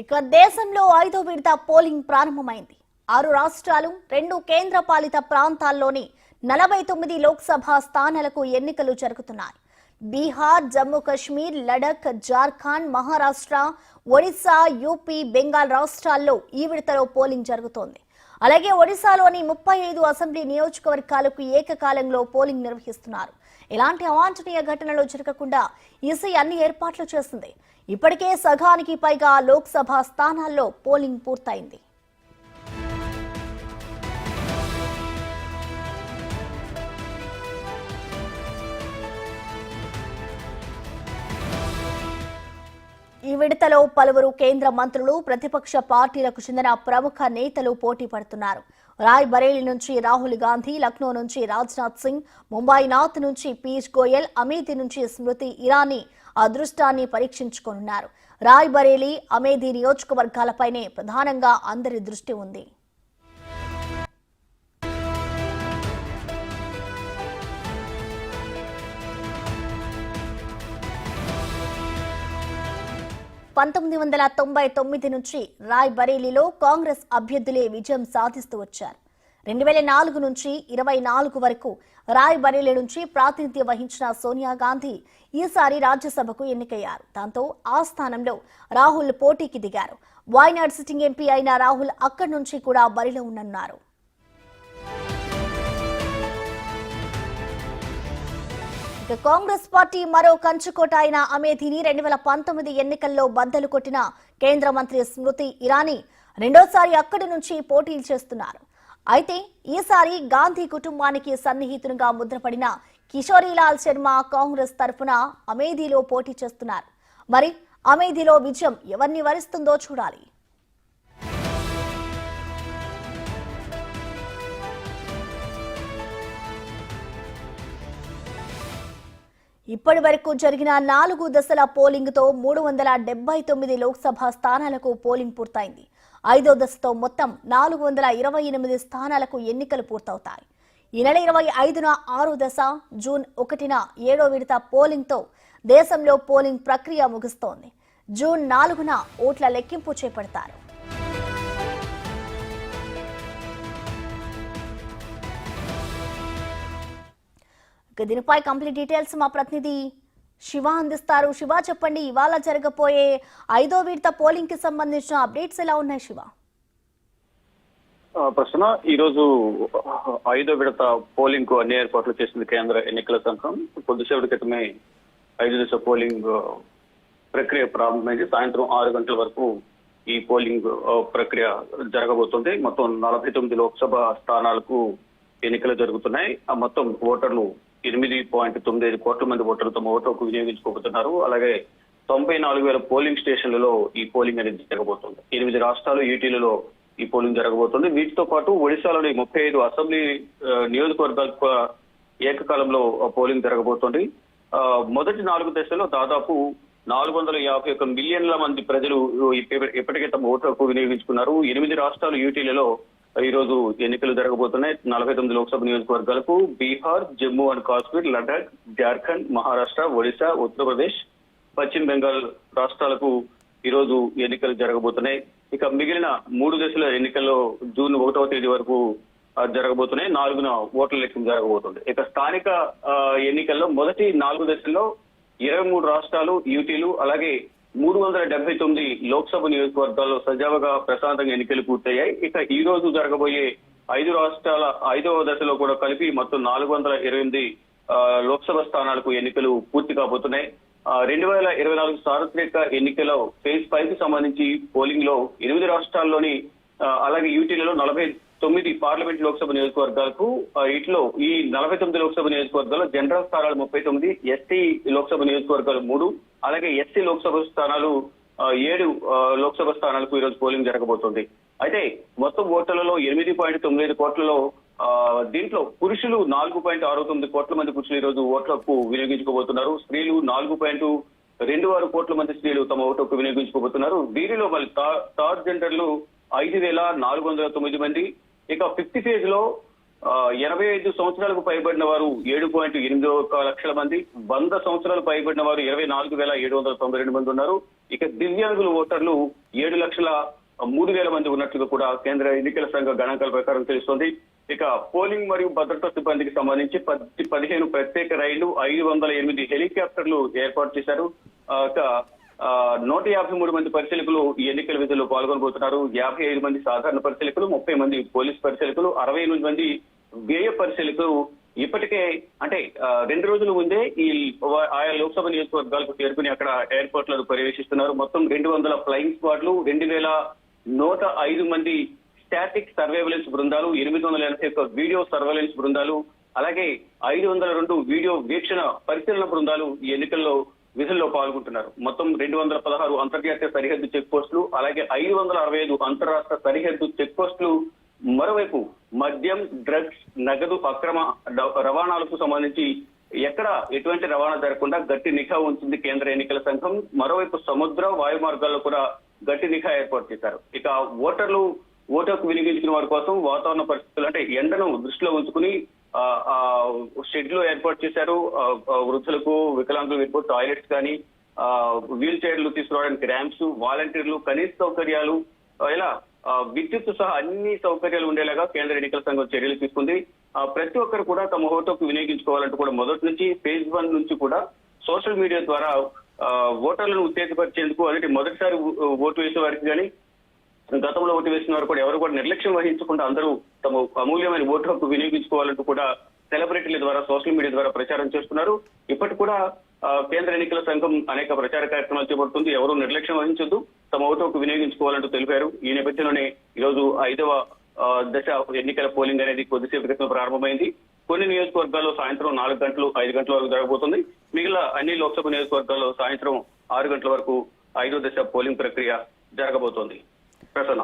ఇక దేశంలో 5వ విడత పోలింగ్ ప్రారంభమైంది. 6 రాష్ట్రాలు 2 కేంద్ర పాలిత ప్రాంతాల్లోని 49 లోక్సభ స్థానాలకు ఎన్నికలు జరుగుతున్నాయి. బీహార్, జమ్మూ కాశ్మీర్, లడఖ్, జార్ఖండ్, మహారాష్ట్ర, ఒడిశా, యూపీ, బెంగాల్ రాష్ట్రాల్లో ఈ విడతలో పోలింగ్ జరుగుతోంది. అలాగే ఒడిశాలోని 35 అసెంబ్లీ నియోజకవర్గాలకు ఏకకాలంలో పోలింగ్ నిర్వహిస్తున్నారు. ఎలాంటి అవాంఛనీయ ఘటనలు జరగకుండా ఈసీ అన్ని ఏర్పాట్లు చేసింది. ఇప్పటికే సగానికి పైగా లోక్సభ స్థానాల్లో పోలింగ్ పూర్తయింది. ఈ విడతలో పలువురు కేంద్ర మంత్రులు, ప్రతిపక్ష పార్టీలకు చెందిన ప్రముఖ నేతలు పోటీ పడుతున్నారు. రాయ్ బరేలీ నుంచి రాహుల్ గాంధీ, లక్నో నుంచి రాజ్నాథ్ సింగ్, ముంబై నార్త్ నుంచి పీయూష్ గోయల్, అమేథీ నుంచి స్మృతి ఇరానీ అదృష్టాన్ని పరీక్షించుకోనున్నారు. రాయ్ బరేలీ, అమేథీ నియోజకవర్గాలపైనే ప్రధానంగా అందరి దృష్టి ఉంది. (1999) నుంచి రాయ్ బరేలీలో కాంగ్రెస్ అభ్యర్థులే విజయం సాధిస్తూ వచ్చారు. 2004 నుంచి 2024 వరకు రాయ్ బరేలీ నుంచి ప్రాతినిధ్యం వహించిన సోనియా గాంధీ ఈసారి రాజ్యసభకు ఎన్నికయ్యారు. దాంతో ఆ స్థానంలో రాహుల్ పోటీకి దిగారు. వాయనాడ్ సిట్టింగ్ ఎంపీ అయిన రాహుల్ అక్కడి నుంచి కూడా బరిలో ఉండనున్నారు. కాంగ్రెస్ పార్టీ మరో కంచుకోట అయిన అమేథీని 2019 ఎన్నికల్లో బద్దలు కొట్టిన కేంద్ర మంత్రి స్మృతి ఇరానీ రెండోసారి అక్కడి నుంచి పోటీలు చేస్తున్నారు. అయితే ఈసారి గాంధీ కుటుంబానికి సన్నిహితునిగా ముద్రపడిన కిషోరీలాల్ శర్మ కాంగ్రెస్ తరఫున అమేథీలో పోటీ చేస్తున్నారు. మరి అమేథీలో విజయం ఎవరిని వరిస్తుందో చూడాలి. ఇప్పటి వరకు జరిగిన 4 దశల పోలింగ్ తో 379 లోక్సభ స్థానాలకు పోలింగ్ పూర్తయింది. 5వ దశతో మొత్తం 428 స్థానాలకు ఎన్నికలు పూర్తవుతాయి. ఈ నెల 25న 6వ దశ, జూన్ 1న 7వ విడత పోలింగ్ తో దేశంలో పోలింగ్ ప్రక్రియ ముగుస్తోంది. జూన్ 4న ఓట్ల లెక్కింపు చేపడతారు. దీనిపై కంప్లీట్ డీటెయిల్స్ మా ప్రతినిధి శివ అందిస్తారు. శివ, చెప్పండి, ఇవాళ జరగబోయే 5వ విడత పోలింగ్ కి సంబంధించిన అప్డేట్స్ ఎలా ఉన్నాయి? శివ, ప్రశ్న ఈరోజు 5వ విడత పోలింగ్ కు అన్ని ఏర్పాట్లు చేసింది కేంద్ర ఎన్నికల సంఘం. కొద్దిసేపటి క్రితమే 5 దశ పోలింగ్ ప్రక్రియ ప్రారంభమైంది. సాయంత్రం 6 గంటల వరకు ఈ పోలింగ్ ప్రక్రియ జరగబోతుంది. మొత్తం 49 లోక్సభ స్థానాలకు ఎన్నికలు జరుగుతున్నాయి. ఆ మొత్తం ఓటర్లు 8.95 కోట్ల మంది ఓటర్లు తమ ఓటు హక్కు వినియోగించుకోబోతున్నారు. అలాగే 94,000 పోలింగ్ స్టేషన్లలో ఈ పోలింగ్ అనేది జరగబోతుంది. 8 రాష్ట్రాలు, యూటీలలో ఈ పోలింగ్ జరగబోతుంది. వీటితో పాటు ఒడిశాలోని 35 అసెంబ్లీ నియోజకవర్గాలకు ఏకకాలంలో పోలింగ్ జరగబోతోంది. మొదటి 4 దశల్లో దాదాపు 451 మిలియన్ల మంది ప్రజలు ఇప్పటికే తమ ఓటు హక్కు వినియోగించుకున్నారు. 8 రాష్ట్రాలు, యూటీలలో ఈ రోజు ఎన్నికలు జరగబోతున్నాయి. 49 లోక్సభ నియోజకవర్గాలకు బీహార్, జమ్మూ అండ్ కాశ్మీర్, లడాఖ్, జార్ఖండ్, మహారాష్ట్ర, ఒడిశా, ఉత్తరప్రదేశ్, పశ్చిమ బెంగాల్ రాష్ట్రాలకు ఈ రోజు ఎన్నికలు జరగబోతున్నాయి. ఇక మిగిలిన 3 దశల ఎన్నికల్లో జూన్ 1వ తేదీ వరకు జరగబోతున్నాయి. 4న ఓట్ల లెక్కింపు జరగబోతుంది. ఇక స్థానిక ఎన్నికల్లో మొదటి 4 దశల్లో 23 రాష్ట్రాలు, యూటీలు, అలాగే 379 లోక్సభ నియోజకవర్గాల్లో సజావుగా ప్రశాంతంగా ఎన్నికలు పూర్తయ్యాయి. ఇక ఈ రోజు జరగబోయే 5 రాష్ట్రాల 5వ దశలో కూడా కలిపి మొత్తం 428 లోక్సభ స్థానాలకు ఎన్నికలు పూర్తి కాబోతున్నాయి. 2024 సార్వత్రిక ఎన్నికలో ఫేజ్ 5 కి సంబంధించి పోలింగ్ లో 8 రాష్ట్రాల్లోని అలాగే యూటీలలో 49 పార్లమెంట్ లోక్సభ నియోజకవర్గాలకు, వీటిలో ఈ 49 లోక్సభ నియోజకవర్గాల్లో జనరల్ స్థానాలు 39, ఎస్టీ లోక్సభ నియోజకవర్గాలు 3, అలాగే ఎస్సీ లోక్సభ స్థానాలు 7 లోక్సభ స్థానాలకు ఈ రోజు పోలింగ్ జరగబోతోంది. అయితే మొత్తం ఓటర్లలో 8.95 కోట్లలో దీంట్లో పురుషులు 4.69 కోట్ల మంది పురుషులు ఈ రోజు ఓట్ల హక్కు వినియోగించుకోబోతున్నారు. స్త్రీలు 4.26 కోట్ల మంది స్త్రీలు తమ ఓటు హక్కు వినియోగించుకోబోతున్నారు. వీరిలో మళ్ళీ థర్డ్ జెండర్లు 5,409 మంది. ఇక 5th ఫేజ్ లో 85 సంవత్సరాలకు పైబడిన వారు 7.81 లక్షల మంది, 100 సంవత్సరాలు పైబడిన వారు 24,792 మంది ఉన్నారు. ఇక దివ్యాంగుల ఓటర్లు 7,03,000 మంది ఉన్నట్లుగా కూడా కేంద్ర ఎన్నికల సంఘ గణాంకాల ప్రకారం తెలుస్తోంది. ఇక పోలింగ్ మరియు భద్రతా సిబ్బందికి సంబంధించి 15 ప్రత్యేక రైళ్లు, 508 హెలికాప్టర్లు ఏర్పాటు చేశారు. ఇక 153 మంది పరిశీలకులు ఈ ఎన్నికల విధుల్లో పాల్గొనబోతున్నారు. 55 మంది సాధారణ పరిశీలకులు, 30 మంది పోలీస్ పరిశీలకులు, 68 మంది వ్యయ పరిశీలకులు ఇప్పటికే అంటే 2 రోజుల ముందే ఆయా లోక్సభ నియోజకవర్గాలకు చేరుకుని అక్కడ ఎయిర్పోర్ట్ లను పర్యవేక్షిస్తున్నారు. మొత్తం 200 ఫ్లయింగ్ స్క్వాడ్లు, 2,105 మంది స్టాటిక్ సర్వేలెన్స్ బృందాలు, 881 వీడియో సర్వేలెన్స్ బృందాలు, అలాగే 502 వీడియో వీక్షణ పరిశీలన బృందాలు ఈ ఎన్నికల్లో విధుల్లో పాల్గొంటున్నారు. మొత్తం 216 అంతర్జాతీయ సరిహద్దు చెక్ పోస్టులు, అలాగే 565 అంతర్రాష్ట్ర సరిహద్దు చెక్ పోస్టులు. మరోవైపు మద్యం, డ్రగ్స్, నగదు అక్రమ రవాణాలకు సంబంధించి ఎక్కడ ఎటువంటి రవాణా జరగకుండా గట్టి నిఘా ఉంచింది కేంద్ర ఎన్నికల సంఘం. మరోవైపు సముద్ర, వాయు మార్గాల్లో కూడా గట్టి నిఘా ఏర్పాటు చేశారు. ఇక ఓటుకు వినియోగించిన వారి కోసం వాతావరణ పరిస్థితులు అంటే ఎండను దృష్టిలో ఉంచుకుని షెడ్లు ఏర్పాటు చేశారు. వృద్ధులకు, వికలాంగులకు టాయిలెట్స్ కానీ, వీల్ చైర్లు తీసుకురావడానికి ర్యాంప్స్, వాలంటీర్లు, కనీస సౌకర్యాలు, ఇలా విద్యుత్ సహా అన్ని సౌకర్యాలు ఉండేలాగా కేంద్ర ఎన్నికల సంఘం చర్యలు తీసుకుంది. ప్రతి ఒక్కరు కూడా తమ ఓటుకు వినియోగించుకోవాలంటూ కూడా మొదటి నుంచి ఫేజ్ 1 నుంచి కూడా సోషల్ మీడియా ద్వారా ఓటర్లను ఉత్తేజపరిచేందుకు అంటే మొదటిసారి ఓటు వేసే వారికి కానీ, గతంలో ఓటు వేసిన వారు కూడా ఎవరు కూడా నిర్లక్ష్యం వహించకుండా అందరూ తమ అమూల్యమైన ఓటు హక్కు వినియోగించుకోవాలంటూ కూడా సెలబ్రిటీల ద్వారా సోషల్ మీడియా ద్వారా ప్రచారం చేస్తున్నారు. ఇప్పటికి కూడా కేంద్ర ఎన్నికల సంఘం అనేక ప్రచార కార్యక్రమాలు చేపడుతుంది. ఎవరూ నిర్లక్ష్యం వహించొద్దు, తమ ఓటు హక్కు వినియోగించుకోవాలంటూ తెలిపారు. ఈ నేపథ్యంలోనే ఈరోజు 5వ దశ ఎన్నికల పోలింగ్ అనేది కొద్దిసేపు క్రితం ప్రారంభమైంది. కొన్ని నియోజకవర్గాల్లో సాయంత్రం 4 గంటలు, 5 గంటల వరకు జరగబోతుంది. మిగిలిన అన్ని లోక్సభ నియోజకవర్గాల్లో సాయంత్రం 6 గంటల వరకు 5వ దశ పోలింగ్ ప్రక్రియ జరగబోతోంది. ప్రసన్న.